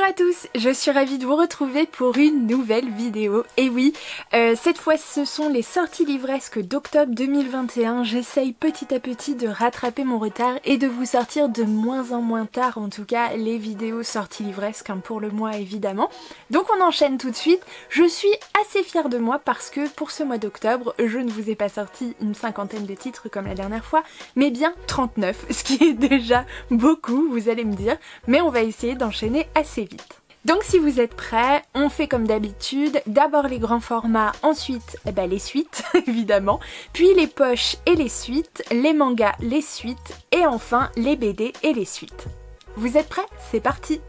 Bonjour à tous, je suis ravie de vous retrouver pour une nouvelle vidéo. Et oui, cette fois ce sont les sorties livresques d'octobre 2021. J'essaye petit à petit de rattraper mon retard et de vous sortir de moins en moins tard, en tout cas les vidéos sorties livresques pour le mois évidemment. Donc on enchaîne tout de suite. Je suis assez fière de moi parce que pour ce mois d'octobre, je ne vous ai pas sorti une cinquantaine de titres comme la dernière fois, mais bien 39, ce qui est déjà beaucoup, vous allez me dire, mais on va essayer d'enchaîner assez vite. Donc si vous êtes prêts, on fait comme d'habitude, d'abord les grands formats, ensuite les suites évidemment, puis les poches et les suites, les mangas, les suites, et enfin les BD et les suites. Vous êtes prêts? C'est parti!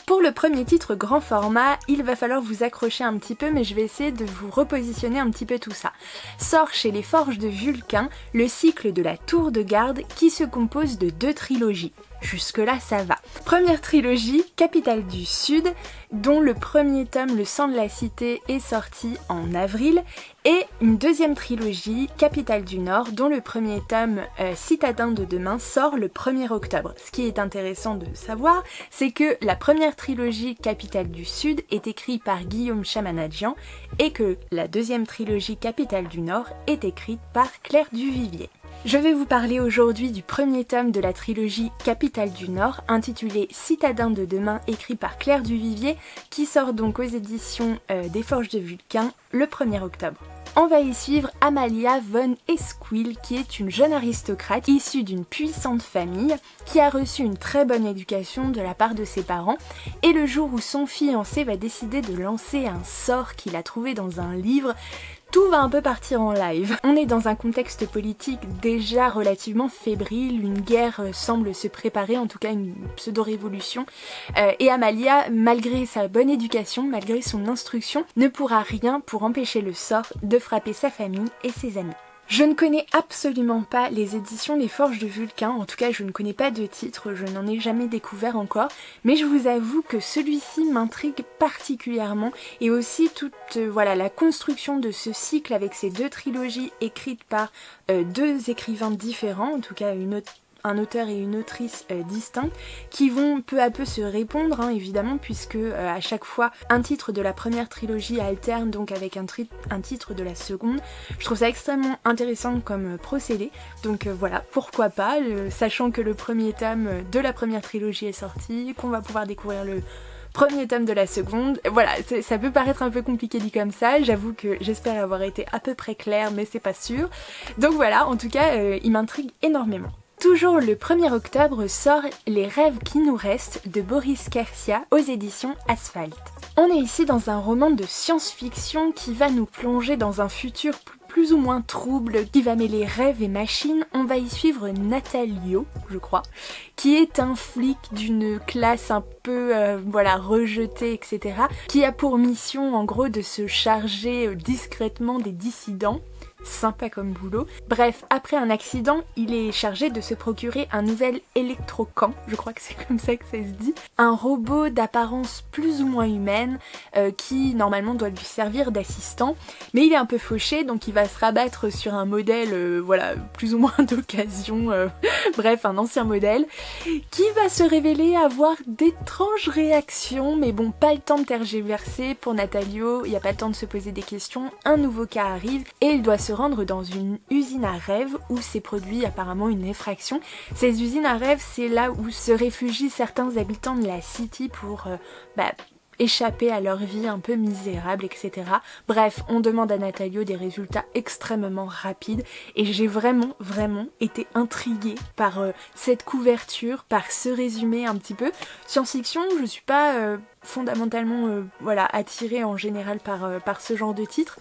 Pour le premier titre grand format, il va falloir vous accrocher un petit peu, mais je vais essayer de vous repositionner un petit peu tout ça. Sort chez les Forges de Vulcain le cycle de la Tour de Garde qui se compose de 2 trilogies. Jusque là ça va. Première trilogie, Capitale du Sud, dont le premier tome, Le sang de la cité, est sorti en avril, et une deuxième trilogie, Capitale du Nord, dont le premier tome, Citadin de demain, sort le 1er octobre. Ce qui est intéressant de savoir, c'est que la première trilogie, Capitale du Sud, est écrite par Guillaume Chamanadjian, et que la deuxième trilogie, Capitale du Nord, est écrite par Claire Duvivier. Je vais vous parler aujourd'hui du premier tome de la trilogie Capitale du Nord, intitulé Citadin de demain, écrit par Claire Duvivier, qui sort donc aux éditions des Forges de Vulcain le 1er octobre. On va y suivre Amalia von Esquil, qui est une jeune aristocrate issue d'une puissante famille, qui a reçu une très bonne éducation de la part de ses parents, et le jour où son fiancé va décider de lancer un sort qu'il a trouvé dans un livre, tout va un peu partir en live. On est dans un contexte politique déjà relativement fébrile, une guerre semble se préparer, en tout cas une pseudo-révolution, et Amalia, malgré sa bonne éducation, malgré son instruction, ne pourra rien pour empêcher le sort de frapper sa famille et ses amis. Je ne connais absolument pas les éditions Les Forges de Vulcain, en tout cas je ne connais pas de titre, je n'en ai jamais découvert encore, mais je vous avoue que celui-ci m'intrigue particulièrement, et aussi toute la construction de ce cycle avec ces 2 trilogies écrites par 2 écrivains différents, en tout cas un auteur et une autrice distincts, qui vont peu à peu se répondre évidemment, puisque à chaque fois un titre de la première trilogie alterne donc avec un titre de la seconde. Je trouve ça extrêmement intéressant comme procédé, donc voilà, pourquoi pas, sachant que le premier tome de la première trilogie est sorti, qu'on va pouvoir découvrir le premier tome de la seconde. Voilà, ça peut paraître un peu compliqué dit comme ça, j'avoue que j'espère avoir été à peu près claire, mais c'est pas sûr. Donc voilà, en tout cas, il m'intrigue énormément. Toujours le 1er octobre sort Les rêves qui nous restent de Boris Kersia aux éditions Asphalt. On est ici dans un roman de science-fiction qui va nous plonger dans un futur plus ou moins trouble, qui va mêler rêve et machine. On va y suivre Natalio, je crois, qui est un flic d'une classe un peu rejetée, etc., qui a pour mission en gros de se charger discrètement des dissidents. Sympa comme boulot. Bref, après un accident, il est chargé de se procurer un nouvel électrocamp, je crois que c'est comme ça que ça se dit, un robot d'apparence plus ou moins humaine qui normalement doit lui servir d'assistant, mais il est un peu fauché, donc il va se rabattre sur un modèle plus ou moins d'occasion, bref, un ancien modèle, qui va se révéler avoir d'étranges réactions, mais bon, pas le temps de tergiverser pour Natalio, il n'y a pas le temps de se poser des questions, un nouveau cas arrive et il doit se rendre dans une usine à rêves où s'est produit apparemment une effraction. Ces usines à rêves, c'est là où se réfugient certains habitants de la city pour échapper à leur vie un peu misérable, etc. Bref, on demande à Natalio des résultats extrêmement rapides, et j'ai vraiment été intriguée par cette couverture, par ce résumé un petit peu. Science-fiction, je suis pas fondamentalement attirée en général par ce genre de titre.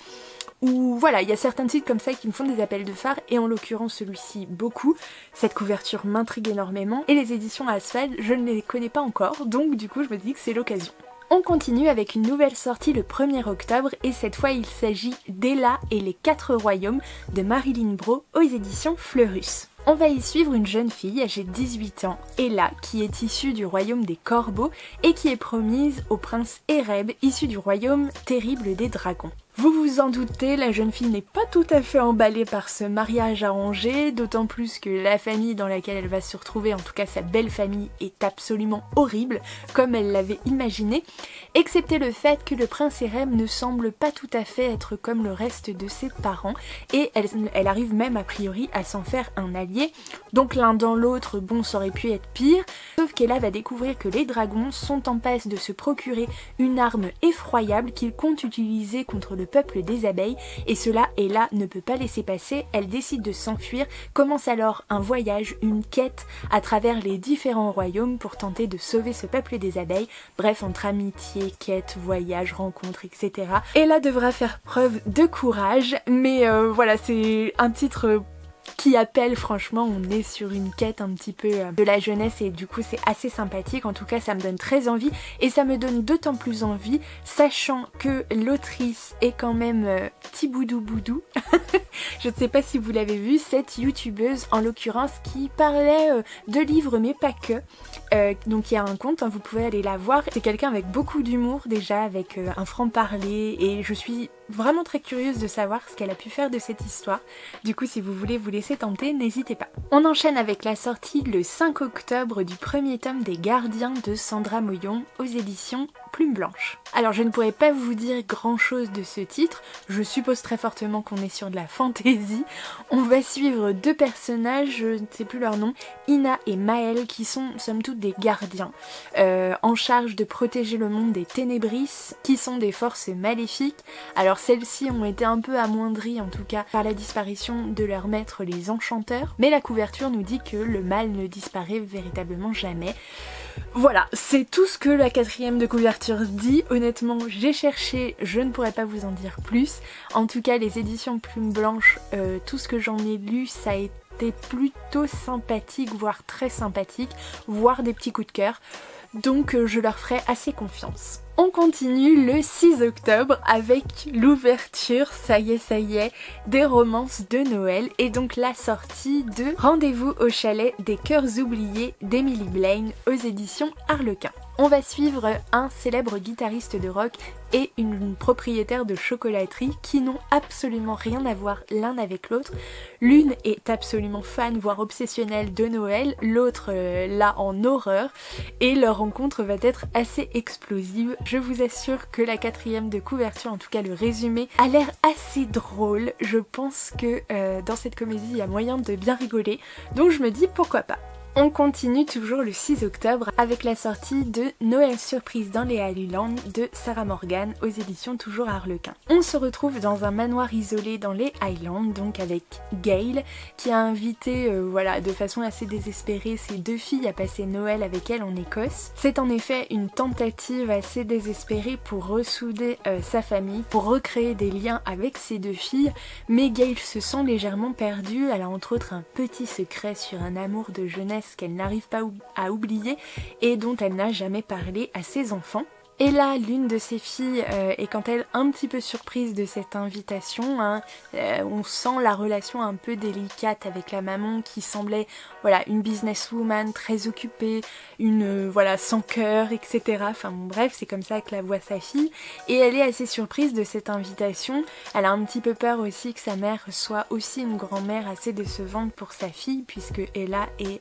Où voilà, il y a certains titres comme ça qui me font des appels de phare, et en l'occurrence celui-ci beaucoup. Cette couverture m'intrigue énormément, et les éditions Asphalt, je ne les connais pas encore, donc du coup je me dis que c'est l'occasion. On continue avec une nouvelle sortie le 1er octobre, et cette fois il s'agit d'Ella et les 4 royaumes de Marilyn Bro aux éditions Fleurus. On va y suivre une jeune fille âgée de 18 ans, Ella, qui est issue du royaume des corbeaux et qui est promise au prince Ereb, issu du royaume terrible des dragons. Vous vous en doutez, la jeune fille n'est pas tout à fait emballée par ce mariage arrangé, d'autant plus que la famille dans laquelle elle va se retrouver, en tout cas sa belle famille, est absolument horrible, comme elle l'avait imaginé, excepté le fait que le prince Erem ne semble pas tout à fait être comme le reste de ses parents, et elle arrive même a priori à s'en faire un allié, donc l'un dans l'autre, bon, ça aurait pu être pire, sauf qu'Ella va découvrir que les dragons sont en passe de se procurer une arme effroyable qu'ils comptent utiliser contre le peuple des abeilles, et cela Ella ne peut pas laisser passer, elle décide de s'enfuir, commence alors un voyage, une quête à travers les différents royaumes pour tenter de sauver ce peuple des abeilles, bref entre amitié, quête, voyage, rencontre, etc. Ella devra faire preuve de courage, mais voilà, c'est un titre qui appelle, franchement, on est sur une quête un petit peu de la jeunesse et du coup c'est assez sympathique, en tout cas ça me donne très envie et ça me donne d'autant plus envie sachant que l'autrice est quand même Tiboudou Boudou. Je ne sais pas si vous l'avez vu, cette youtubeuse en l'occurrence qui parlait de livres mais pas que, donc il y a un compte, hein, vous pouvez aller la voir, c'est quelqu'un avec beaucoup d'humour déjà, avec un franc-parler et je suis vraiment très curieuse de savoir ce qu'elle a pu faire de cette histoire. Du coup si vous voulez vous laisser tenter, n'hésitez pas. On enchaîne avec la sortie le 5 octobre du premier tome des Gardiens de Sandra Moyon aux éditions Plume Blanche. Alors je ne pourrais pas vous dire grand chose de ce titre, je suppose très fortement qu'on est sur de la fantasy. On va suivre deux personnages, je ne sais plus leur nom, Ina et Maël, qui sont somme toute des gardiens en charge de protéger le monde des Ténébris, qui sont des forces maléfiques. Alors celles-ci ont été un peu amoindries en tout cas par la disparition de leur maître les enchanteurs, mais la couverture nous dit que le mal ne disparaît véritablement jamais. Voilà, c'est tout ce que la quatrième de couverture dit. Honnêtement, j'ai cherché, je ne pourrais pas vous en dire plus. En tout cas, les éditions Plume Blanche, tout ce que j'en ai lu, ça a été plutôt sympathique, voire très sympathique, voire des petits coups de cœur. Donc je leur ferai assez confiance. On continue le 6 octobre avec l'ouverture, ça y est, des romances de Noël et donc la sortie de Rendez-vous au chalet des cœurs oubliés d'Emily Blaine aux éditions Harlequin. On va suivre un célèbre guitariste de rock et une propriétaire de chocolaterie qui n'ont absolument rien à voir l'un avec l'autre. L'une est absolument fan, voire obsessionnelle de Noël, l'autre l'a en horreur et leur rencontre va être assez explosive. Je vous assure que la quatrième de couverture, en tout cas le résumé, a l'air assez drôle. Je pense que dans cette comédie il y a moyen de bien rigoler, donc je me dis pourquoi pas. On continue toujours le 6 octobre avec la sortie de Noël surprise dans les Highlands de Sarah Morgan aux éditions toujours Harlequin. On se retrouve dans un manoir isolé dans les Highlands, donc avec Gail qui a invité voilà, de façon assez désespérée ses deux filles à passer Noël avec elle en Écosse. C'est en effet une tentative assez désespérée pour ressouder sa famille, pour recréer des liens avec ses deux filles, mais Gail se sent légèrement perdue. Elle a entre autres un petit secret sur un amour de jeunesse qu'elle n'arrive pas à oublier et dont elle n'a jamais parlé à ses enfants. Et là, l'une de ses filles est quant à elle un petit peu surprise de cette invitation, hein. On sent la relation un peu délicate avec la maman qui semblait voilà, une businesswoman très occupée, une voilà, sans cœur, etc. Enfin bon, bref, c'est comme ça que la voit sa fille. Et elle est assez surprise de cette invitation. Elle a un petit peu peur aussi que sa mère soit aussi une grand-mère assez décevante pour sa fille, puisque Ella est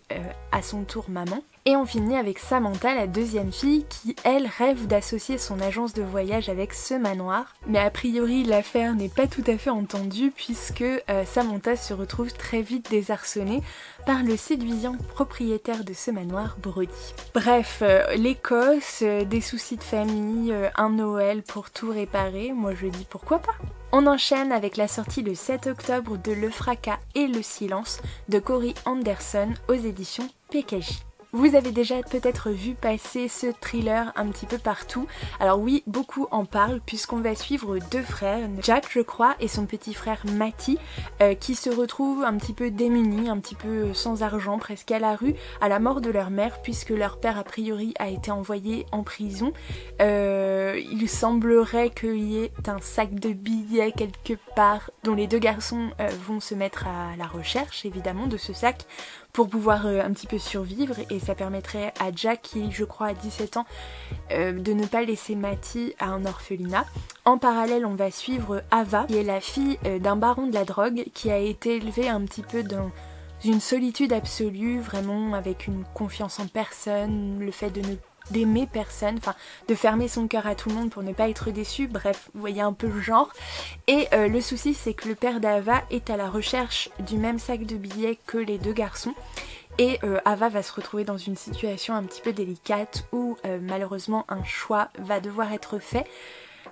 à son tour maman. Et on finit avec Samantha, la deuxième fille, qui elle rêve d'associer son agence de voyage avec ce manoir. Mais a priori l'affaire n'est pas tout à fait entendue puisque Samantha se retrouve très vite désarçonnée par le séduisant propriétaire de ce manoir, Brody. Bref, l'Écosse, des soucis de famille, un Noël pour tout réparer, moi je dis pourquoi pas. On enchaîne avec la sortie le 7 octobre de Le Fracas et le Silence de Cory Anderson aux éditions PKJ. Vous avez déjà peut-être vu passer ce thriller un petit peu partout. Alors oui, beaucoup en parlent puisqu'on va suivre deux frères, Jack je crois et son petit frère Matty, qui se retrouvent un petit peu démunis, un petit peu sans argent, presque à la rue, à la mort de leur mère puisque leur père a priori a été envoyé en prison. Il semblerait qu'il y ait un sac de billets quelque part dont les deux garçons vont se mettre à la recherche évidemment de ce sac pour pouvoir un petit peu survivre, et ça permettrait à Jack, qui je crois a 17 ans, de ne pas laisser Matty à un orphelinat. En parallèle, on va suivre Ava, qui est la fille d'un baron de la drogue, qui a été élevée un petit peu dans une solitude absolue, vraiment avec une confiance en personne, le fait d'aimer personne, enfin de fermer son cœur à tout le monde pour ne pas être déçu, bref, vous voyez un peu le genre. Et le souci, c'est que le père d'Ava est à la recherche du même sac de billets que les deux garçons, et Ava va se retrouver dans une situation un petit peu délicate où malheureusement un choix va devoir être fait.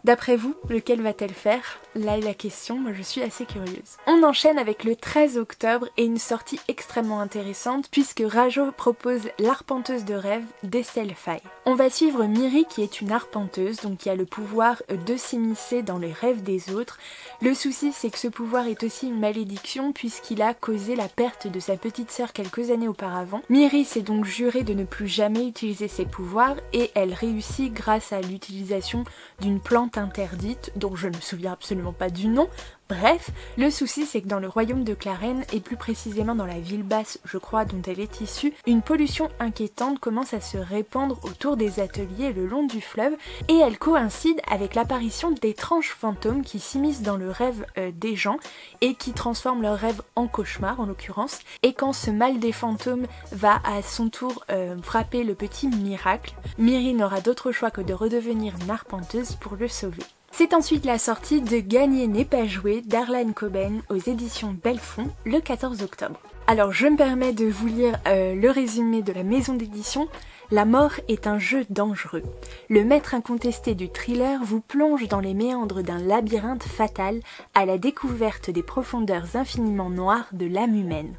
D'après vous, lequel va-t-elle faire? Là est la question, moi je suis assez curieuse. On enchaîne avec le 13 octobre et une sortie extrêmement intéressante puisque Rajo propose l'arpenteuse de rêve d'Estelle Faye. On va suivre Miri, qui est une arpenteuse, donc qui a le pouvoir de s'immiscer dans les rêves des autres. Le souci, c'est que ce pouvoir est aussi une malédiction puisqu'il a causé la perte de sa petite sœur quelques années auparavant. Miri s'est donc jurée de ne plus jamais utiliser ses pouvoirs et elle réussit grâce à l'utilisation d'une plante interdite dont je ne me souviens absolument pas du nom. Bref, le souci, c'est que dans le royaume de Clarène, et plus précisément dans la ville basse, je crois, dont elle est issue, une pollution inquiétante commence à se répandre autour des ateliers le long du fleuve, et elle coïncide avec l'apparition d'étranges fantômes qui s'immiscent dans le rêve des gens et qui transforment leurs rêves en cauchemars en l'occurrence. Et quand ce mal des fantômes va à son tour frapper le petit Miracle, Miri n'aura d'autre choix que de redevenir une arpenteuse pour le sauver. C'est ensuite la sortie de Gagner n'est pas joué d'Harlan Coben aux éditions Belfond le 14 octobre. Alors je me permets de vous lire le résumé de la maison d'édition. La mort est un jeu dangereux. Le maître incontesté du thriller vous plonge dans les méandres d'un labyrinthe fatal à la découverte des profondeurs infiniment noires de l'âme humaine.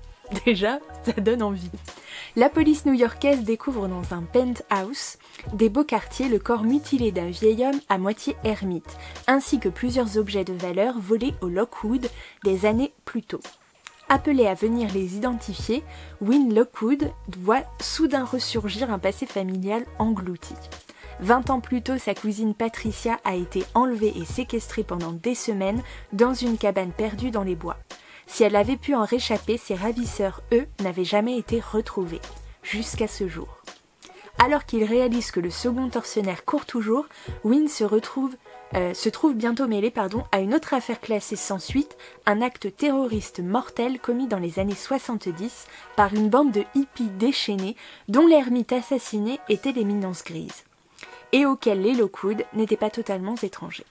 Déjà, ça donne envie. La police new-yorkaise découvre dans un penthouse des beaux quartiers le corps mutilé d'un vieil homme à moitié ermite, ainsi que plusieurs objets de valeur volés au Lockwood des années plus tôt. Appelé à venir les identifier, Win Lockwood voit soudain ressurgir un passé familial englouti. 20 ans plus tôt, sa cousine Patricia a été enlevée et séquestrée pendant des semaines dans une cabane perdue dans les bois. Si elle avait pu en réchapper, ses ravisseurs, eux, n'avaient jamais été retrouvés, jusqu'à ce jour. Alors qu'il réalise que le second tortionnaire court toujours, Win se trouve bientôt mêlé à une autre affaire classée sans suite, un acte terroriste mortel commis dans les années 70 par une bande de hippies déchaînés dont l'ermite assassiné était l'éminence grise, et auquel les Lockwood n'étaient pas totalement étrangers.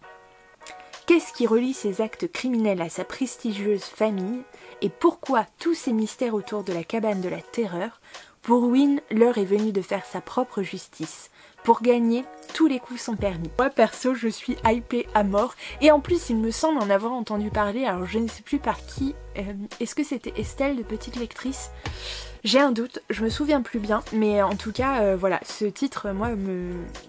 Qu'est-ce qui relie ces actes criminels à sa prestigieuse famille, et pourquoi tous ces mystères autour de la cabane de la terreur? Pour Win, l'heure est venue de faire sa propre justice. Pour gagner, tous les coups sont permis. Moi perso, je suis hypée à mort, et en plus il me semble en avoir entendu parler, alors je ne sais plus par qui, est-ce que c'était Estelle de Petite Lectrice? J'ai un doute, je me souviens plus bien, mais en tout cas, voilà, ce titre, moi,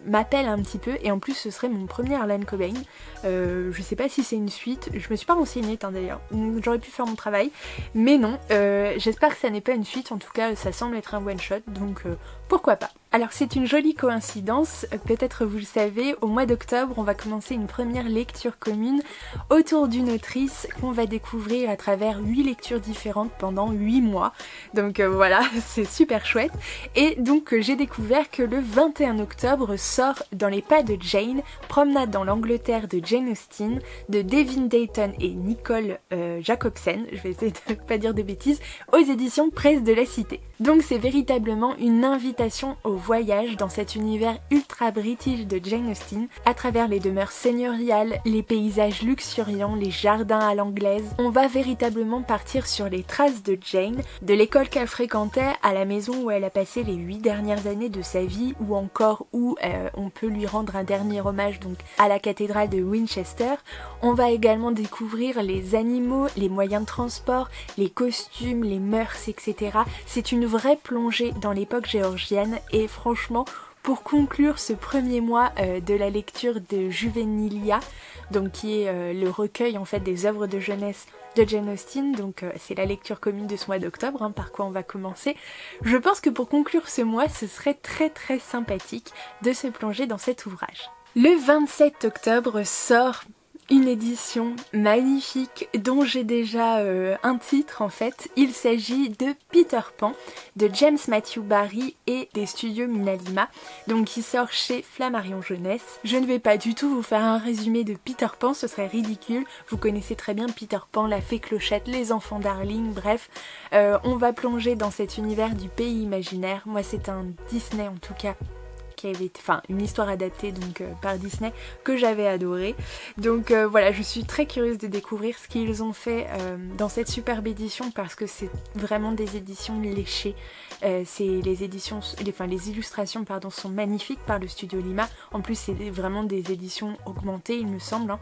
m'appelle un petit peu, et en plus, ce serait mon premier Harlan Coben. Je sais pas si c'est une suite, je me suis pas renseignée, d'ailleurs, j'aurais pu faire mon travail, mais non, j'espère que ça n'est pas une suite, en tout cas, ça semble être un one-shot, donc pourquoi pas. Alors c'est une jolie coïncidence, peut-être vous le savez, au mois d'octobre on va commencer une première lecture commune autour d'une autrice qu'on va découvrir à travers 8 lectures différentes pendant 8 mois. Donc voilà, c'est super chouette. Et donc j'ai découvert que le 21 octobre sort Dans les pas de Jane, Promenade dans l'Angleterre de Jane Austen, de Devin Dayton et Nicole Jacobsen, je vais essayer de ne pas dire de bêtises, aux éditions Presse de la Cité. Donc c'est véritablement une invitation au voyage dans cet univers ultra british de Jane Austen, à travers les demeures seigneuriales, les paysages luxuriants, les jardins à l'anglaise. On va véritablement partir sur les traces de Jane, de l'école qu'elle fréquentait à la maison où elle a passé les 8 dernières années de sa vie, ou encore où on peut lui rendre un dernier hommage donc à la cathédrale de Winchester. On va également découvrir les animaux, les moyens de transport, les costumes, les mœurs, etc. C'est une vraie plongée dans l'époque géorgienne, et franchement, pour conclure ce premier mois de la lecture de Juvenilia, donc qui est le recueil en fait des œuvres de jeunesse de Jane Austen, donc c'est la lecture commune de ce mois d'octobre, par quoi on va commencer. Je pense que pour conclure ce mois, ce serait très sympathique de se plonger dans cet ouvrage. Le 27 octobre sort une édition magnifique dont j'ai déjà un titre en fait. Il s'agit de Peter Pan de James Matthew Barrie et des studios Minalima, donc qui sort chez Flammarion Jeunesse. Je ne vais pas du tout vous faire un résumé de Peter Pan, ce serait ridicule. Vous connaissez très bien Peter Pan, la fée Clochette, les enfants Darling, bref. On va plonger dans cet univers du pays imaginaire. Moi c'est un Disney en tout cas, une histoire adaptée donc par Disney que j'avais adoré. Donc voilà, je suis très curieuse de découvrir ce qu'ils ont fait dans cette superbe édition parce que c'est vraiment des éditions léchées. Les illustrations pardon, sont magnifiques par le studio Lima. En plus c'est vraiment des éditions augmentées il me semble.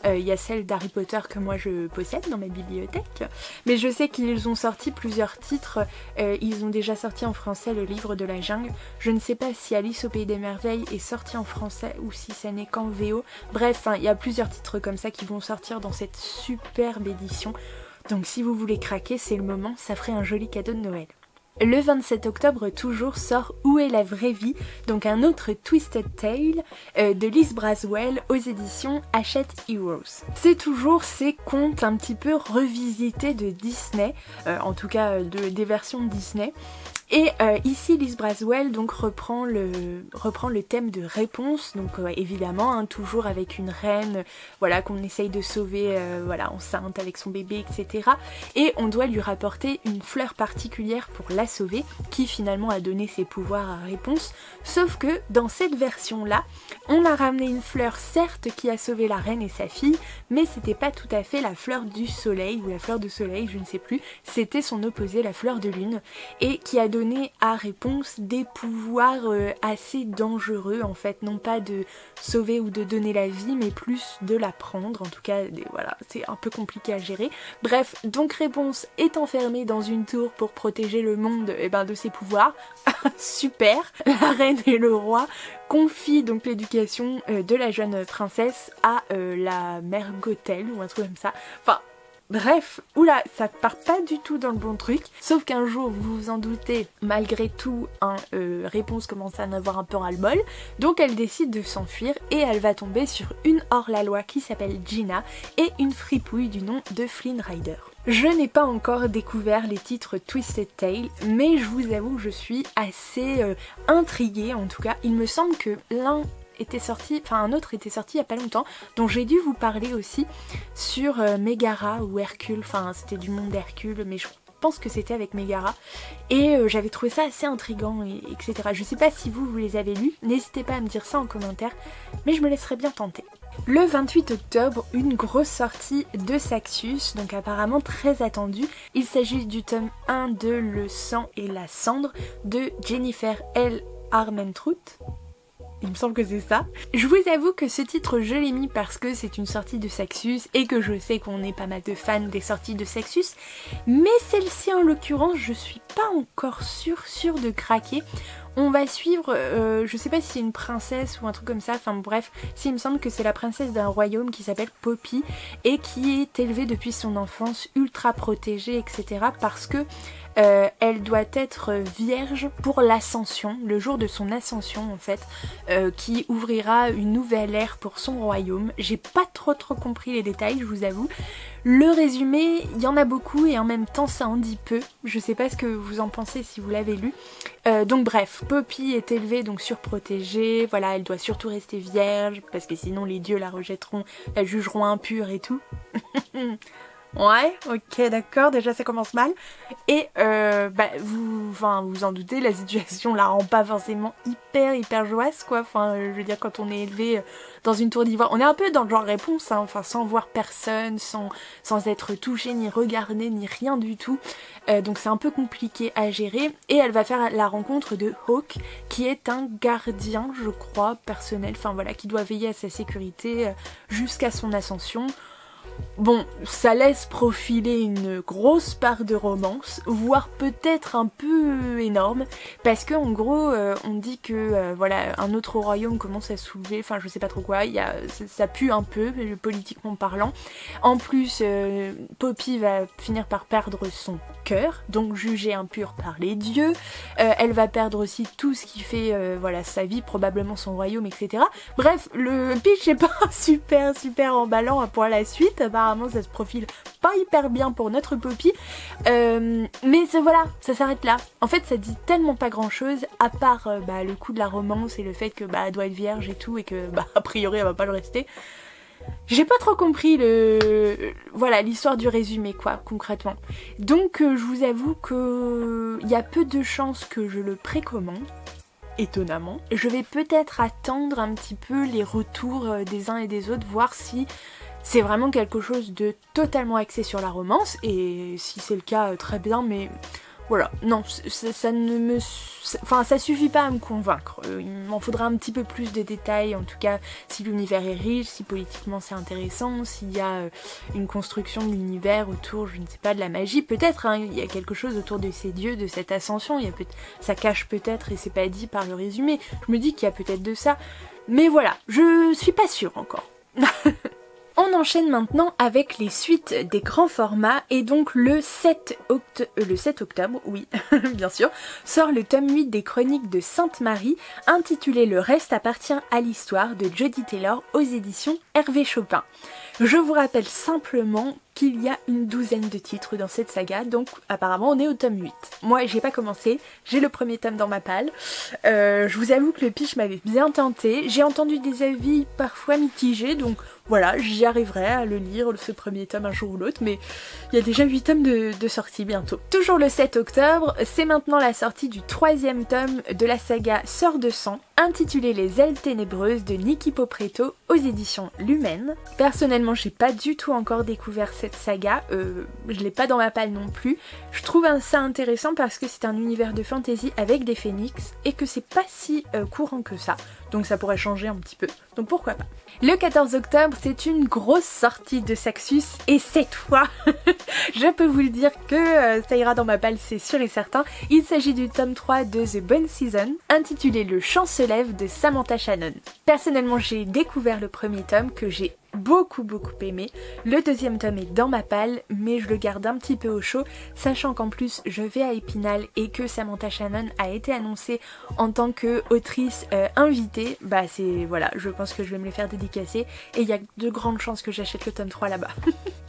Il y a celle d'Harry Potter que moi je possède dans ma bibliothèque. Mais je sais qu'ils ont sorti plusieurs titres. Ils ont déjà sorti en français le livre de la jungle. Je ne sais pas si Alice au Pays des Merveilles est sorti en français ou si ça n'est qu'en VO. Bref, il y a plusieurs titres comme ça qui vont sortir dans cette superbe édition. Donc si vous voulez craquer, c'est le moment, ça ferait un joli cadeau de Noël. Le 27 octobre toujours sort Où est la vraie vie, donc un autre Twisted Tale de Liz Braswell aux éditions Hachette Heroes. C'est toujours ces contes un petit peu revisités de Disney, en tout cas des versions de Disney. Et ici Liz Braswell donc reprend le thème de Réponse, donc évidemment hein, toujours avec une reine voilà, qu'on essaye de sauver voilà, enceinte avec son bébé etc. Et on doit lui rapporter une fleur particulière pour la sauver qui finalement a donné ses pouvoirs à Réponse. Sauf que dans cette version là on a ramené une fleur certes qui a sauvé la reine et sa fille, mais c'était pas tout à fait la fleur du soleil ou la fleur de soleil, je ne sais plus, c'était son opposé, la fleur de lune, et qui a donné à Réponse des pouvoirs assez dangereux en fait, non pas de sauver ou de donner la vie mais plus de la prendre, en tout cas voilà, c'est un peu compliqué à gérer. Bref, donc Réponse est enfermée dans une tour pour protéger le monde de ses pouvoirs. Super. La reine et le roi confient donc l'éducation de la jeune princesse à la mère Gothel ou un truc comme ça. Enfin bref, oula, ça part pas du tout dans le bon truc. Sauf qu'un jour, vous vous en doutez, malgré tout, Réponse commence à en avoir un peu ras-le-bol. Donc elle décide de s'enfuir et elle va tomber sur une hors-la-loi qui s'appelle Gina et une fripouille du nom de Flynn Rider. Je n'ai pas encore découvert les titres Twisted Tale, mais je vous avoue que je suis assez intriguée en tout cas. Il me semble que un autre était sorti il y a pas longtemps, dont j'ai dû vous parler aussi sur Megara ou Hercule, enfin c'était du monde d'Hercule, mais je pense que c'était avec Megara, et j'avais trouvé ça assez intriguant, etc. Je sais pas si vous les avez lus, n'hésitez pas à me dire ça en commentaire, mais je me laisserai bien tenter. Le 28 octobre, une grosse sortie de Saxus, donc apparemment très attendue. Il s'agit du tome 1 de Le sang et la cendre de Jennifer L. Armentrout. Il me semble que c'est ça. Je vous avoue que ce titre je l'ai mis parce que c'est une sortie de Saxus et que je sais qu'on est pas mal de fans des sorties de Saxus, mais celle-ci en l'occurrence je suis pas encore sûre de craquer. On va suivre, je sais pas si c'est une princesse ou un truc comme ça, enfin bref, il me semble que c'est la princesse d'un royaume qui s'appelle Poppy et qui est élevée depuis son enfance, ultra protégée, etc. parce que elle doit être vierge pour l'ascension, le jour de son ascension en fait, qui ouvrira une nouvelle ère pour son royaume. J'ai pas trop compris les détails, je vous avoue. Le résumé, il y en a beaucoup et en même temps ça en dit peu. Je sais pas ce que vous en pensez si vous l'avez lu. Donc bref, Poppy est élevée donc surprotégée, voilà, elle doit surtout rester vierge parce que sinon les dieux la rejetteront, la jugeront impure et tout. Ouais, ok, d'accord, déjà ça commence mal. Et vous en doutez, la situation la rend pas forcément hyper joyeuse quoi. Enfin, je veux dire, quand on est élevé dans une tour d'ivoire, on est un peu dans le genre Réponse, hein, enfin sans voir personne, sans être touché, ni regardé, ni rien du tout. Donc c'est un peu compliqué à gérer. Et elle va faire la rencontre de Hawk, qui est un gardien, je crois, personnel, enfin voilà, qui doit veiller à sa sécurité jusqu'à son ascension. bon, ça laisse profiler une grosse part de romance, voire peut-être un peu énorme, parce que en gros, on dit que voilà, un autre royaume commence à soulever, enfin je sais pas trop quoi, ça pue un peu, politiquement parlant. En plus, Poppy va finir par perdre son cœur, donc jugée impure par les dieux. Elle va perdre aussi tout ce qui fait voilà, sa vie, probablement son royaume, etc. Bref, le pitch est pas super emballant pour la suite. Apparemment ça se profile pas hyper bien pour notre Poppy. Mais voilà, ça s'arrête là. En fait ça dit tellement pas grand chose, à part le coup de la romance et le fait que elle doit être vierge et tout, et que a priori elle va pas le rester. J'ai pas trop compris voilà, l'histoire du résumé quoi, concrètement. Donc je vous avoue que il y a peu de chances que je le précommande. Étonnamment. Je vais peut-être attendre un petit peu les retours des uns et des autres, voir si c'est vraiment quelque chose de totalement axé sur la romance, et si c'est le cas, très bien, mais voilà, non, ça ne me... Enfin, ça suffit pas à me convaincre. Il m'en faudra un petit peu plus de détails, en tout cas, si l'univers est riche, si politiquement c'est intéressant, s'il y a une construction de l'univers autour, je ne sais pas, de la magie, peut-être, hein, il y a quelque chose autour de ces dieux, de cette ascension, ça cache peut-être, et c'est pas dit par le résumé, je me dis qu'il y a peut-être de ça, mais voilà, je suis pas sûre encore. On enchaîne maintenant avec les suites des grands formats, et donc le 7 octobre, oui, bien sûr, sort le tome 8 des Chroniques de Sainte-Marie, intitulé Le reste appartient à l'histoire, de Jody Taylor aux éditions Hervé Chopin. Je vous rappelle simplement qu'il y a une douzaine de titres dans cette saga, donc apparemment on est au tome 8. Moi j'ai pas commencé, j'ai le premier tome dans ma palle. Je vous avoue que le pitch m'avait bien tenté, j'ai entendu des avis parfois mitigés, donc voilà, j'y arriverai à le lire, ce premier tome, un jour ou l'autre, mais il y a déjà 8 tomes de sortie bientôt. Toujours le 7 octobre, c'est maintenant la sortie du 3e tome de la saga Sœur de sang, intitulé Les ailes ténébreuses de Niki Popreto aux éditions Lumen. Personnellement, j'ai pas du tout encore découvert cette saga, je l'ai pas dans ma palle non plus. Je trouve ça intéressant parce que c'est un univers de fantasy avec des phénix et que c'est pas si courant que ça, donc ça pourrait changer un petit peu, donc pourquoi pas. Le 14 octobre, c'est une grosse sortie de Saxus, et cette fois, je peux vous le dire que ça ira dans ma palle, c'est sûr et certain. Il s'agit du tome 3 de The Bonne Season, intitulé Le chant se lève de Samantha Shannon. Personnellement, j'ai découvert le premier tome que j'ai beaucoup aimé. Le deuxième tome est dans ma palle, mais je le garde un petit peu au chaud, sachant qu'en plus je vais à Épinal et que Samantha Shannon a été annoncée en tant que autrice invitée. C'est voilà, je pense que je vais me les faire dédicacer, et il y a de grandes chances que j'achète le tome 3 là-bas.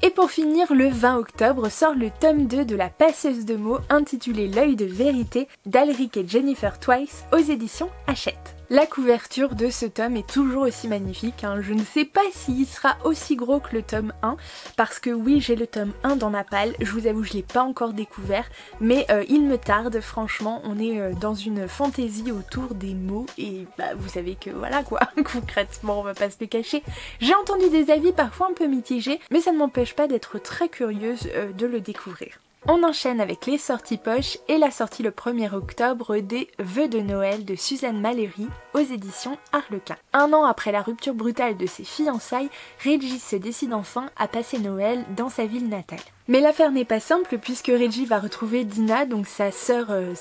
Et pour finir, le 20 octobre sort le tome 2 de La passeuse de mots, intitulé L'œil de vérité d'Alric et Jennifer Twice aux éditions Hachette. La couverture de ce tome est toujours aussi magnifique, hein. Je ne sais pas s'il sera aussi gros que le tome 1, parce que oui, j'ai le tome 1 dans ma palle, je vous avoue je l'ai pas encore découvert, mais il me tarde, franchement. On est dans une fantaisie autour des mots, et vous savez que voilà quoi, concrètement on va pas se le cacher. J'ai entendu des avis parfois un peu mitigés, mais ça ne m'empêche pas d'être très curieuse de le découvrir. On enchaîne avec les sorties poches et la sortie le 1er octobre des Vœux de Noël de Suzanne Mallery aux éditions Harlequin. Un an après la rupture brutale de ses fiançailles, Reggie se décide enfin à passer Noël dans sa ville natale. Mais l'affaire n'est pas simple, puisque Reggie va retrouver Dina, donc sa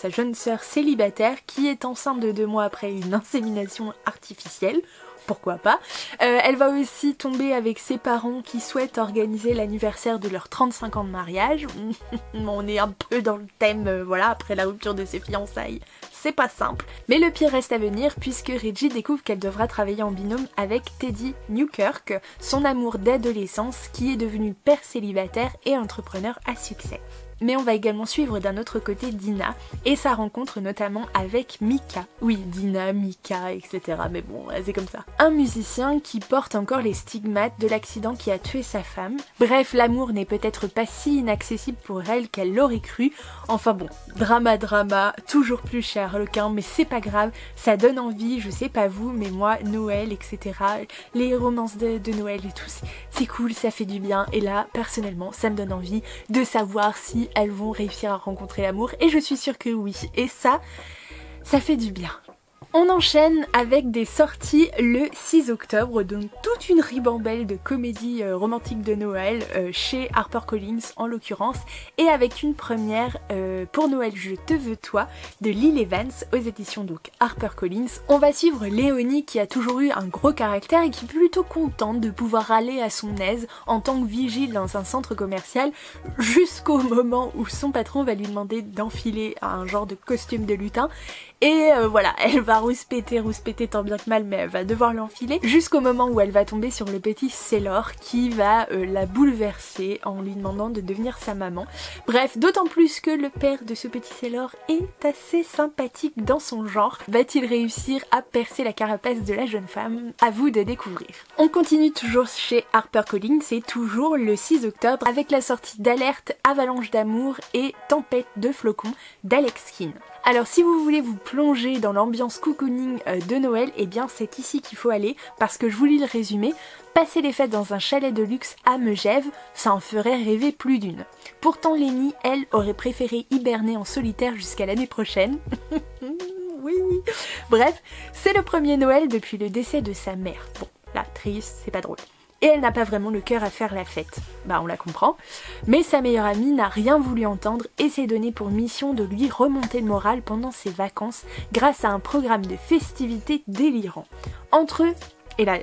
jeune sœur célibataire, qui est enceinte de 2 mois après une insémination artificielle. Pourquoi pas. Elle va aussi tomber avec ses parents qui souhaitent organiser l'anniversaire de leurs 35 ans de mariage. On est un peu dans le thème, voilà, après la rupture de ses fiançailles. C'est pas simple. Mais le pire reste à venir, puisque Reggie découvre qu'elle devra travailler en binôme avec Teddy Newkirk, son amour d'adolescence qui est devenu père célibataire et entrepreneur à succès. Mais on va également suivre d'un autre côté Dina et sa rencontre notamment avec Mika. Oui, Dina, Mika, etc. Mais bon, c'est comme ça. Un musicien qui porte encore les stigmates de l'accident qui a tué sa femme. Bref, l'amour n'est peut-être pas si inaccessible pour elle qu'elle l'aurait cru. Enfin bon, drama, toujours plus chez Harlequin, mais c'est pas grave, ça donne envie, je sais pas vous, mais moi, Noël, etc. Les romances de Noël et tout, c'est cool, ça fait du bien. Et là, personnellement, ça me donne envie de savoir si elles vont réussir à rencontrer l'amour, et je suis sûre que oui, et ça fait du bien. On enchaîne avec des sorties le 6 octobre, donc toute une ribambelle de comédies romantiques de Noël chez HarperCollins en l'occurrence, et avec une première pour Noël je te veux toi de Lil Evans aux éditions donc HarperCollins. On va suivre Léonie qui a toujours eu un gros caractère et qui est plutôt contente de pouvoir aller à son aise en tant que vigile dans un centre commercial jusqu'au moment où son patron va lui demander d'enfiler un genre de costume de lutin. Et voilà, elle va rouspéter tant bien que mal, mais elle va devoir l'enfiler jusqu'au moment où elle va tomber sur le petit Sailor qui va la bouleverser en lui demandant de devenir sa maman. Bref, d'autant plus que le père de ce petit Sailor est assez sympathique dans son genre. Va-t-il réussir à percer la carapace de la jeune femme? À vous de découvrir. On continue toujours chez HarperCollins, c'est toujours le 6 octobre avec la sortie d'Alerte, Avalanche d'amour et Tempête de flocons d'Alex Keane. Alors si vous voulez vous plonger dans l'ambiance cocooning de Noël, eh bien c'est ici qu'il faut aller parce que je vous lis le résumé. Passer les fêtes dans un chalet de luxe à Megève, ça en ferait rêver plus d'une. Pourtant Lenny, elle, aurait préféré hiberner en solitaire jusqu'à l'année prochaine. Oui. Bref, c'est le premier Noël depuis le décès de sa mère. Bon, là, triste, c'est pas drôle. Et elle n'a pas vraiment le cœur à faire la fête. Bah on la comprend. Mais sa meilleure amie n'a rien voulu entendre et s'est donné pour mission de lui remonter le moral pendant ses vacances grâce à un programme de festivités délirant. Entre eux, et là,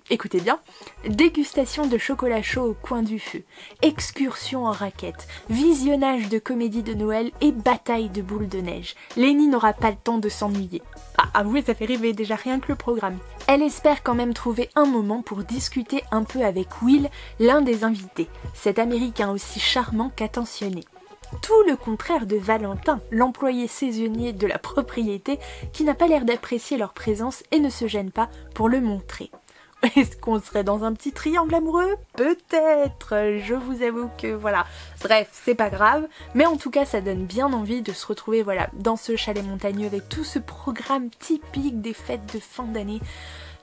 écoutez bien, dégustation de chocolat chaud au coin du feu, excursion en raquette, visionnage de comédies de Noël et bataille de boules de neige. Lenny n'aura pas le temps de s'ennuyer. Ah, avouez, ça fait rêver déjà rien que le programme. Elle espère quand même trouver un moment pour discuter un peu avec Will, l'un des invités, cet américain aussi charmant qu'attentionné. Tout le contraire de Valentin, l'employé saisonnier de la propriété qui n'a pas l'air d'apprécier leur présence et ne se gêne pas pour le montrer. Est-ce qu'on serait dans un petit triangle amoureux? Peut-être, je vous avoue que voilà. Bref, c'est pas grave, mais en tout cas ça donne bien envie de se retrouver voilà dans ce chalet montagneux avec tout ce programme typique des fêtes de fin d'année.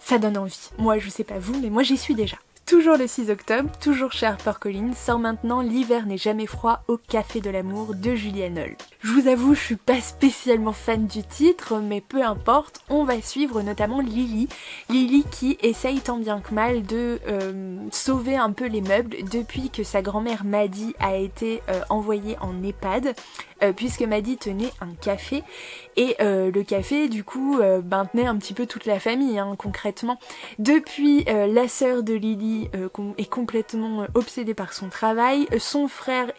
Ça donne envie. Moi je sais pas vous, mais moi j'y suis déjà. Toujours le 6 octobre, toujours chez HarperCollins, sort maintenant L'hiver n'est jamais froid au café de l'amour de Julian Hall. Je vous avoue, je suis pas spécialement fan du titre, mais peu importe, on va suivre notamment Lily. Lily qui essaye tant bien que mal de sauver un peu les meubles depuis que sa grand-mère Maddie a été envoyée en EHPAD. Puisque Maddie tenait un café et le café du coup tenait un petit peu toute la famille concrètement. Depuis la sœur de Lily est complètement obsédée par son travail, son frère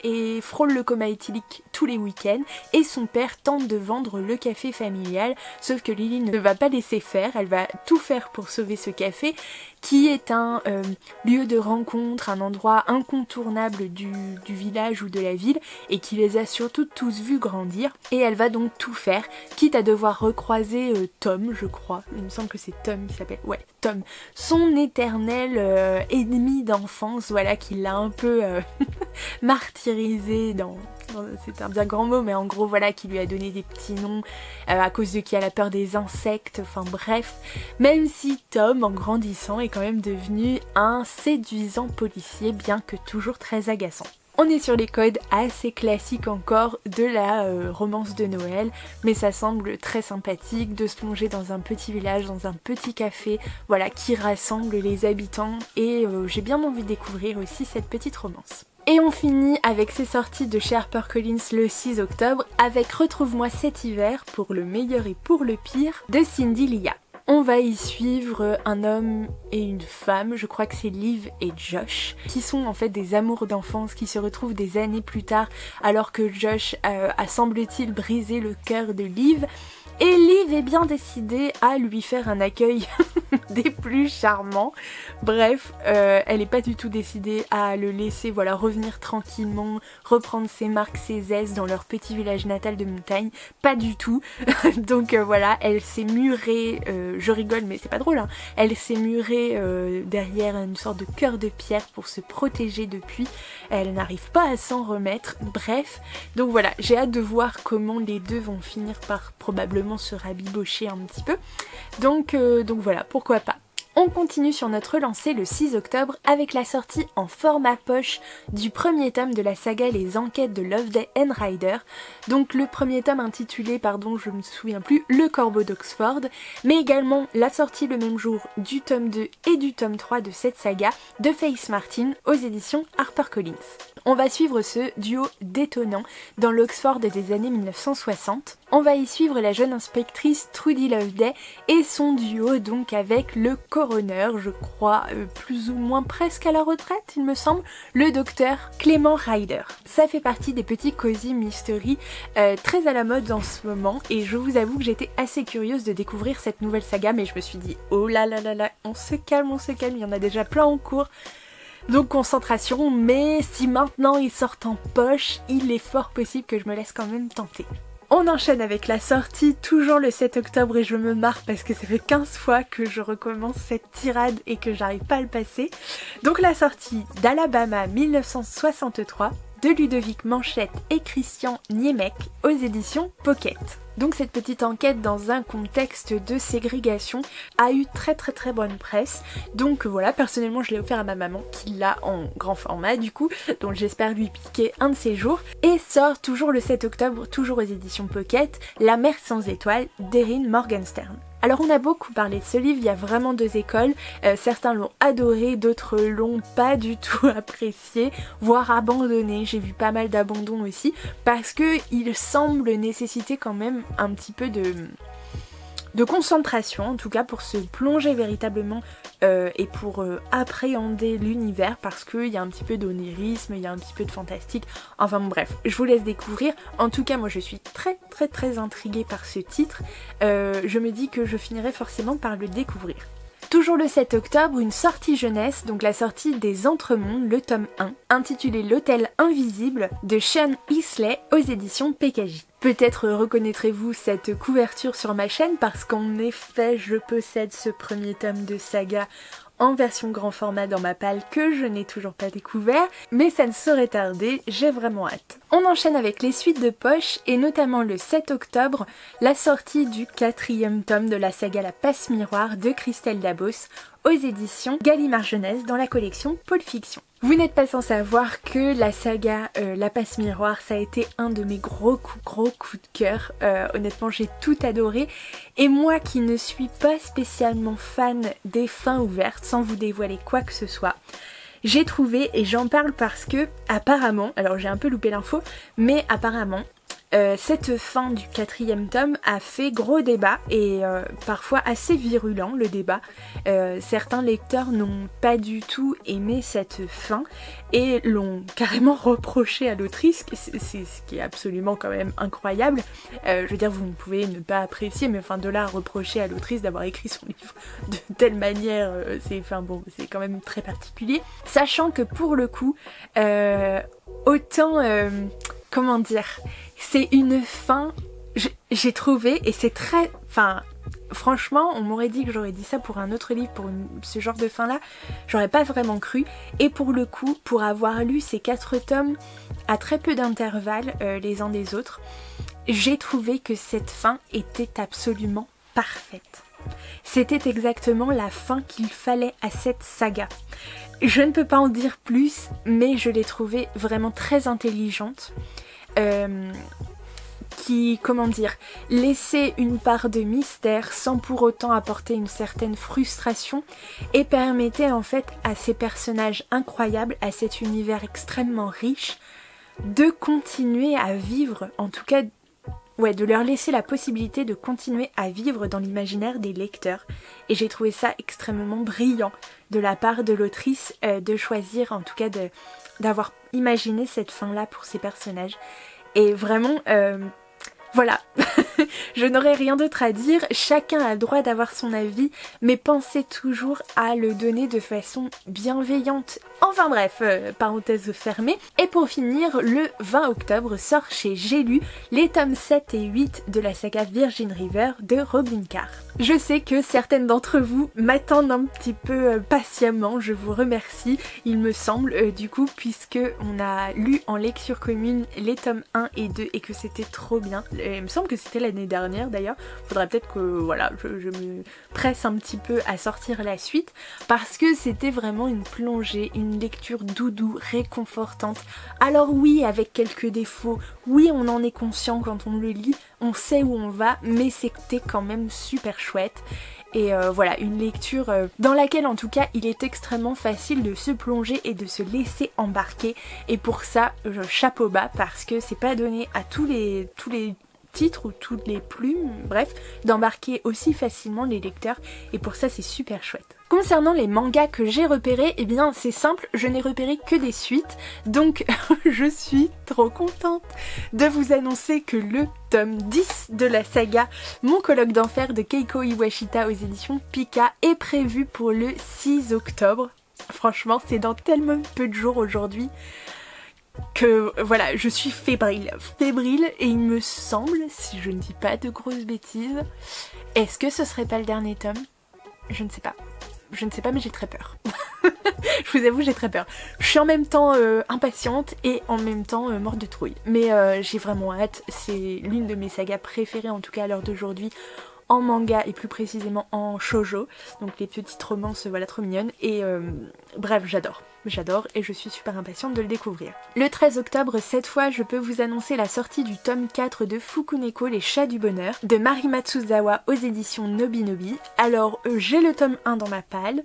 frôle le coma éthylique tous les week-ends et son père tente de vendre le café familial, sauf que Lily ne va pas laisser faire, elle va tout faire pour sauver ce café qui est un lieu de rencontre, un endroit incontournable du village ou de la ville et qui les a surtout tous vus grandir. Et elle va donc tout faire, quitte à devoir recroiser Tom, je crois, il me semble que c'est Tom qui s'appelle, ouais, Tom, son éternel ennemi d'enfance, voilà, qui l'a un peu martyrisé c'est un bien grand mot, mais en gros voilà, qui lui a donné des petits noms à cause de qui elle a peur des insectes, enfin bref. Même si Tom, en grandissant, est quand même devenu un séduisant policier, bien que toujours très agaçant. On est sur les codes assez classiques encore de la romance de Noël, mais ça semble très sympathique de se plonger dans un petit village, dans un petit café, voilà, qui rassemble les habitants et j'ai bien envie de découvrir aussi cette petite romance. Et on finit avec ces sorties de chez HarperCollins le 6 octobre avec Retrouve-moi cet hiver pour le meilleur et pour le pire de Cindy Lia. On va y suivre un homme et une femme, je crois que c'est Liv et Josh, qui sont en fait des amours d'enfance qui se retrouvent des années plus tard alors que Josh a semble-t-il brisé le cœur de Liv. Et Liv est bien décidée à lui faire un accueil des plus charmants. Bref, elle n'est pas du tout décidée à le laisser voilà, revenir tranquillement, reprendre ses marques, ses aises dans leur petit village natal de montagne. Pas du tout. Donc voilà, elle s'est murée, je rigole mais c'est pas drôle, hein. Elle s'est murée derrière une sorte de cœur de pierre pour se protéger depuis. Elle n'arrive pas à s'en remettre. Bref, donc voilà, j'ai hâte de voir comment les deux vont finir par probablement se rabibocher un petit peu. Donc voilà, pourquoi pas. On continue sur notre lancée le 6 octobre avec la sortie en format poche du premier tome de la saga Les Enquêtes de Loveday and Ryder. Donc le premier tome intitulé, je me souviens plus, Le Corbeau d'Oxford, mais également la sortie le même jour du tome 2 et du tome 3 de cette saga de Faith Martin aux éditions HarperCollins. On va suivre ce duo détonnant dans l'Oxford des années 1960. On va y suivre la jeune inspectrice Trudy Loveday et son duo donc avec le coroner, je crois plus ou moins presque à la retraite il me semble, le docteur Clément Ryder. Ça fait partie des petits cozy mystery très à la mode en ce moment et je vous avoue que j'étais assez curieuse de découvrir cette nouvelle saga, mais je me suis dit oh là là là là, on se calme, il y en a déjà plein en cours. Donc concentration, mais si maintenant ils sortent en poche, il est fort possible que je me laisse quand même tenter. On enchaîne avec la sortie, toujours le 7 octobre, et je me marre parce que ça fait 15 fois que je recommence cette tirade et que j'arrive pas à le passer. Donc la sortie d'Alabama 1963 de Ludovic Manchette et Christian Niemek aux éditions Pocket. Donc cette petite enquête dans un contexte de ségrégation a eu très bonne presse. Donc voilà, personnellement je l'ai offert à ma maman qui l'a en grand format du coup, donc j'espère lui piquer un de ces jours. Et sort toujours le 7 octobre, toujours aux éditions Pocket, La mer sans étoiles d'Erin Morgenstern. Alors on a beaucoup parlé de ce livre, il y a vraiment deux écoles, certains l'ont adoré, d'autres l'ont pas du tout apprécié, voire abandonné, j'ai vu pas mal d'abandons aussi, parce que il semble nécessiter quand même un petit peu de concentration, en tout cas pour se plonger véritablement et pour appréhender l'univers, parce qu'il y a un petit peu d'onirisme, il y a un petit peu de fantastique, enfin bon, bref, je vous laisse découvrir. En tout cas moi je suis très intriguée par ce titre, je me dis que je finirai forcément par le découvrir. Toujours le 7 octobre, une sortie jeunesse, donc la sortie des Entremondes, le tome 1, intitulé L'Hôtel Invisible de Sean Isley aux éditions PKJ. Peut-être reconnaîtrez-vous cette couverture sur ma chaîne parce qu'en effet je possède ce premier tome de saga en version grand format dans ma palle que je n'ai toujours pas découvert, mais ça ne saurait tarder, j'ai vraiment hâte. On enchaîne avec les suites de poche et notamment le 7 octobre, la sortie du 4e tome de la saga La Passe Miroir de Christelle Dabos aux éditions Gallimard Jeunesse dans la collection Pôle Fiction. Vous n'êtes pas sans savoir que la saga La Passe Miroir, ça a été un de mes gros coups de cœur. Honnêtement, j'ai tout adoré. Et moi qui ne suis pas spécialement fan des fins ouvertes, sans vous dévoiler quoi que ce soit, j'ai trouvé, et j'en parle parce que apparemment, alors j'ai un peu loupé l'info, mais apparemment, cette fin du 4e tome a fait gros débat et parfois assez virulent le débat. Certains lecteurs n'ont pas du tout aimé cette fin et l'ont carrément reproché à l'autrice, c'est ce qui est absolument quand même incroyable. Je veux dire, vous pouvez ne pas apprécier, mais enfin de là à reprocher à l'autrice d'avoir écrit son livre de telle manière, c'est quand même très particulier. Sachant que pour le coup, autant... comment dire, c'est une fin, j'ai trouvé, et c'est très... Enfin, franchement, on m'aurait dit que j'aurais dit ça pour un autre livre, pour ce genre de fin là, j'aurais pas vraiment cru. Et pour le coup, pour avoir lu ces 4 tomes à très peu d'intervalles les uns des autres, j'ai trouvé que cette fin était absolument parfaite. C'était exactement la fin qu'il fallait à cette saga. Je ne peux pas en dire plus, mais je l'ai trouvée vraiment très intelligente. Qui, comment dire, laissait une part de mystère sans pour autant apporter une certaine frustration et permettait en fait à ces personnages incroyables, à cet univers extrêmement riche, de continuer à vivre, en tout cas, ouais, de leur laisser la possibilité de continuer à vivre dans l'imaginaire des lecteurs. Et j'ai trouvé ça extrêmement brillant de la part de l'autrice de choisir, en tout cas d'avoir imaginé cette fin-là pour ces personnages. Et vraiment, voilà, je n'aurais rien d'autre à dire, chacun a le droit d'avoir son avis, mais pensez toujours à le donner de façon bienveillante. Enfin bref, parenthèse fermée. Et pour finir, le 20 octobre sort chez J'ai lu les tomes 7 et 8 de la saga Virgin River de Robin Carr. Je sais que certaines d'entre vous m'attendent un petit peu patiemment, je vous remercie, il me semble, du coup, puisque on a lu en lecture commune les tomes 1 et 2 et que c'était trop bien. il me semble que c'était l'année dernière d'ailleurs. Faudrait peut-être que voilà, je me presse un petit peu à sortir la suite parce que c'était vraiment une plongée, une lecture doudou, réconfortante. Alors oui, avec quelques défauts, oui on en est conscient quand on le lit, on sait où on va, mais c'était quand même super chouette. Et voilà, une lecture dans laquelle en tout cas il est extrêmement facile de se plonger et de se laisser embarquer. Et pour ça, chapeau bas, parce que c'est pas donné à tous les titres ou toutes les plumes, bref, d'embarquer aussi facilement les lecteurs. Et pour ça c'est super chouette. Concernant les mangas que j'ai repérés, eh bien c'est simple, je n'ai repéré que des suites, donc je suis trop contente de vous annoncer que le tome 10 de la saga Mon colloque d'enfer de Keiko Iwashita aux éditions Pika est prévu pour le 6 octobre. Franchement, c'est dans tellement peu de jours aujourd'hui que voilà, je suis fébrile, et il me semble, si je ne dis pas de grosses bêtises, est-ce que ce serait pas le dernier tome? Je ne sais pas. Je ne sais pas, mais j'ai très peur. Je vous avoue, j'ai très peur. Je suis en même temps impatiente et en même temps morte de trouille. Mais j'ai vraiment hâte. C'est l'une de mes sagas préférées, en tout cas à l'heure d'aujourd'hui, en manga et plus précisément en shoujo. Donc les petites romances, voilà, trop mignonnes. Et bref, j'adore. J'adore et je suis super impatiente de le découvrir. Le 13 octobre, cette fois, je peux vous annoncer la sortie du tome 4 de Fukuneko, les chats du bonheur, de Mari Matsuzawa aux éditions Nobinobi. Alors, j'ai le tome 1 dans ma palle,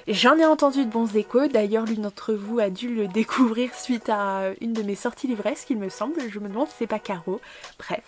j'en ai entendu de bons échos, d'ailleurs l'une d'entre vous a dû le découvrir suite à une de mes sorties livresques, il me semble, je me demande si c'est pas Caro. Bref,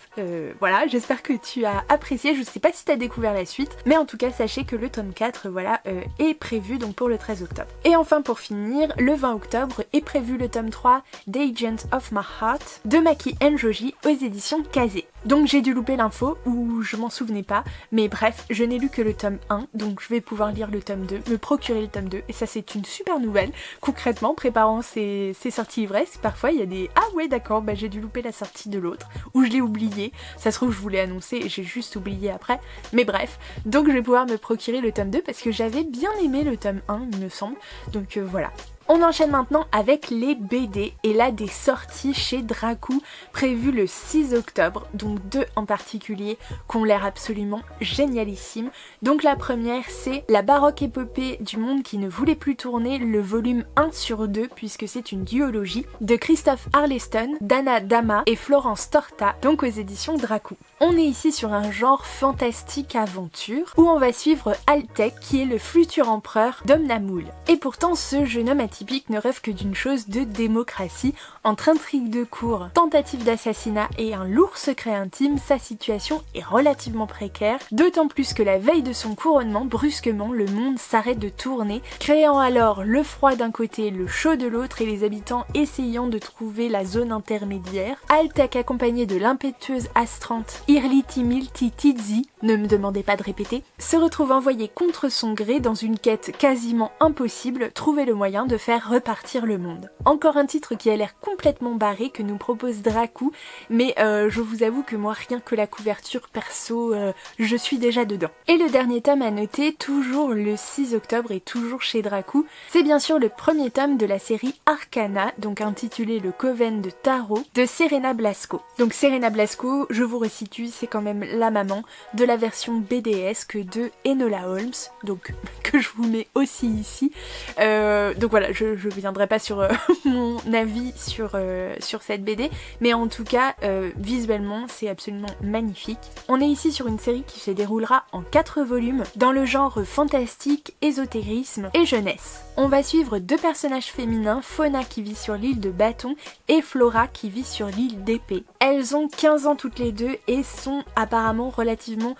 voilà, j'espère que tu as apprécié, je sais pas si tu as découvert la suite, mais en tout cas, sachez que le tome 4, voilà, est prévu donc pour le 13 octobre. Et enfin, pour finir, le 20 octobre est prévu le tome 3 d'Agent of My Heart de Maki Enjoji aux éditions Kazé. Donc j'ai dû louper l'info ou je m'en souvenais pas, mais bref, je n'ai lu que le tome 1, donc je vais pouvoir lire le tome 2, me procurer le tome 2, et ça c'est une super nouvelle. Concrètement, préparant ces sorties livresques, parfois il y a des « Ah ouais d'accord, bah j'ai dû louper la sortie de l'autre » ou je l'ai oublié, ça se trouve je voulais annoncer et j'ai juste oublié après, mais bref, donc je vais pouvoir me procurer le tome 2 parce que j'avais bien aimé le tome 1 il me semble, donc voilà. On enchaîne maintenant avec les BD et là des sorties chez Draku prévues le 6 octobre, donc deux en particulier qui ont l'air absolument génialissimes. Donc la première c'est La baroque épopée du monde qui ne voulait plus tourner, le volume 1/2 puisque c'est une duologie de Christophe Arleston, Dana Dama et Florence Torta, donc aux éditions Draku. On est ici sur un genre fantastique aventure où on va suivre Altek qui est le futur empereur d'Omnamoul. Et pourtant ce jeune homme atypique ne rêve que d'une chose, de démocratie. Entre intrigue de cour, tentative d'assassinat et un lourd secret intime, sa situation est relativement précaire, d'autant plus que la veille de son couronnement, brusquement le monde s'arrête de tourner, créant alors le froid d'un côté, le chaud de l'autre et les habitants essayant de trouver la zone intermédiaire. Altek accompagné de l'impétueuse Astrante Irliti Milti Tizi, ne me demandez pas de répéter, se retrouve envoyé contre son gré dans une quête quasiment impossible, trouver le moyen de faire repartir le monde. Encore un titre qui a l'air complètement barré que nous propose Draku, mais je vous avoue que moi rien que la couverture perso, je suis déjà dedans. Et le dernier tome à noter, toujours le 6 octobre et toujours chez Draku, c'est bien sûr le premier tome de la série Arcana, donc intitulé Le Coven de Tarot, de Serena Blasco. Donc Serena Blasco, je vous resitue, c'est quand même la maman de la version BDesque de Enola Holmes, donc que je vous mets aussi ici. Donc voilà, je viendrai pas sur mon avis sur cette BD, mais en tout cas visuellement c'est absolument magnifique. On est ici sur une série qui se déroulera en 4 volumes dans le genre fantastique, ésotérisme et jeunesse. On va suivre deux personnages féminins, Fauna qui vit sur l'île de Bâton et Flora qui vit sur l'île d'Épée. Elles ont 15 ans toutes les deux et sont apparemment relativement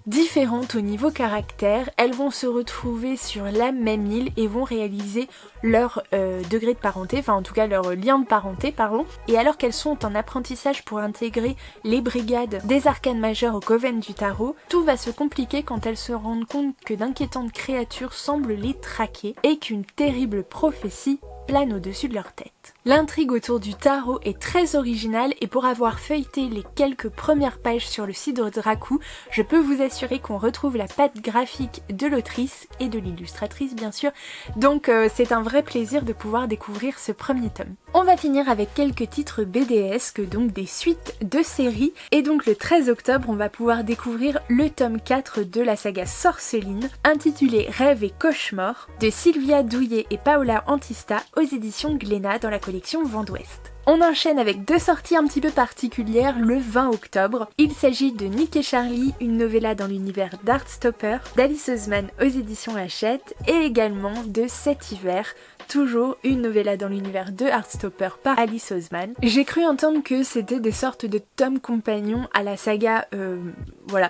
différentes au niveau caractère. Elles vont se retrouver sur la même île et vont réaliser leur degré de parenté, enfin en tout cas leur lien de parenté, pardon. Et alors qu'elles sont en apprentissage pour intégrer les brigades des arcanes majeures au Coven du Tarot, tout va se compliquer quand elles se rendent compte que d'inquiétantes créatures semblent les traquer et qu'une terrible prophétie plane au-dessus de leur tête. découverte. L'intrigue autour du tarot est très originale et pour avoir feuilleté les quelques premières pages sur le site de Dracu, je peux vous assurer qu'on retrouve la patte graphique de l'autrice et de l'illustratrice bien sûr, donc c'est un vrai plaisir de pouvoir découvrir ce premier tome. On va finir avec quelques titres BDesques, donc des suites de séries, et donc le 13 octobre on va pouvoir découvrir le tome 4 de la saga Sorceline, intitulé Rêve et Cauchemar, de Sylvia Douillet et Paola Antista aux éditions Glénat dans la collection Vent d'Ouest. On enchaîne avec deux sorties un petit peu particulières le 20 octobre. Il s'agit de Nick et Charlie, une novella dans l'univers d'Heartstopper, d'Alice Oseman aux éditions Hachette, et également de Cet hiver, toujours une novella dans l'univers de Heartstopper par Alice Oseman. J'ai cru entendre que c'était des sortes de tomes compagnons à la saga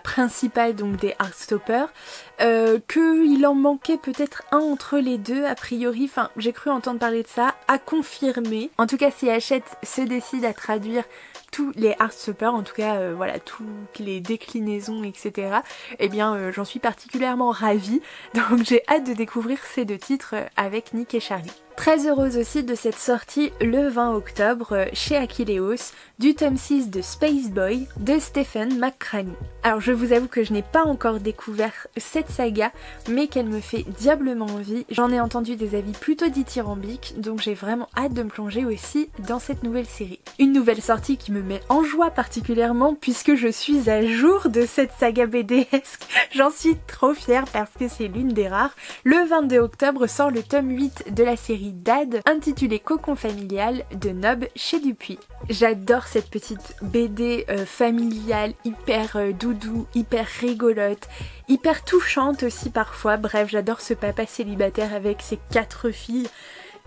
principale donc des Heartstopper, qu'il en manquait peut-être un entre les deux a priori, enfin j'ai cru entendre parler de ça, à confirmer. En tout cas si Hachette se décide à traduire tous les Heartstopper, en tout cas toutes les déclinaisons etc, eh bien j'en suis particulièrement ravie, donc j'ai hâte de découvrir ces deux titres avec Nick et Charlie. Très heureuse aussi de cette sortie le 20 octobre chez Achilleos du tome 6 de Space Boy de Stephen McCraney. Alors je vous avoue que je n'ai pas encore découvert cette saga mais qu'elle me fait diablement envie. J'en ai entendu des avis plutôt dithyrambiques donc j'ai vraiment hâte de me plonger aussi dans cette nouvelle série. Une nouvelle sortie qui me met en joie particulièrement puisque je suis à jour de cette saga BDesque. J'en suis trop fière parce que c'est l'une des rares. Le 22 octobre sort le tome 8 de la série Dad intitulé Cocon familial de Nob chez Dupuis. J'adore cette petite BD familiale hyper doudou, hyper rigolote, hyper touchante aussi parfois. Bref, j'adore ce papa célibataire avec ses 4 filles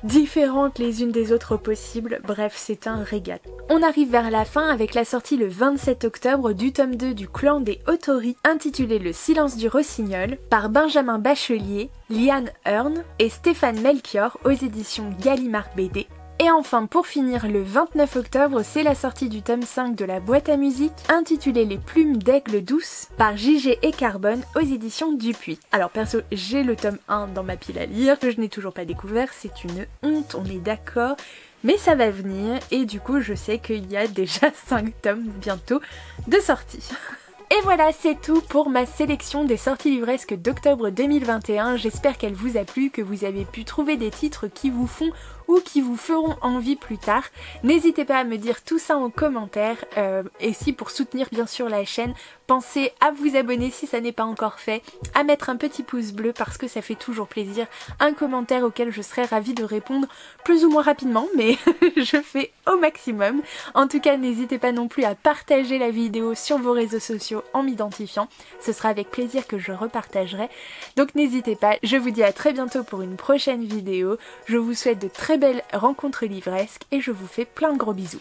différentes les unes des autres possibles, bref c'est un régal. On arrive vers la fin avec la sortie le 27 octobre du tome 2 du clan des Autori intitulé Le silence du rossignol par Benjamin Bachelier, Liane Hearn et Stéphane Melchior aux éditions Gallimard BD. Et enfin pour finir le 29 octobre c'est la sortie du tome 5 de la boîte à musique intitulé Les plumes d'aigle douce par JG et Carbone aux éditions Dupuis. Alors perso j'ai le tome 1 dans ma pile à lire que je n'ai toujours pas découvert, c'est une honte, on est d'accord, mais ça va venir et du coup je sais qu'il y a déjà 5 tomes bientôt de sortie. Et voilà, c'est tout pour ma sélection des sorties livresques d'octobre 2021. J'espère qu'elle vous a plu, que vous avez pu trouver des titres qui vous font ou qui vous feront envie plus tard. N'hésitez pas à me dire tout ça en commentaire et si pour soutenir bien sûr la chaîne, pensez à vous abonner si ça n'est pas encore fait, à mettre un petit pouce bleu parce que ça fait toujours plaisir, un commentaire auquel je serais ravie de répondre plus ou moins rapidement mais je fais au maximum. En tout cas n'hésitez pas non plus à partager la vidéo sur vos réseaux sociaux en m'identifiant, ce sera avec plaisir que je repartagerai, donc n'hésitez pas. Je vous dis à très bientôt pour une prochaine vidéo, je vous souhaite de très belles rencontres livresques et je vous fais plein de gros bisous.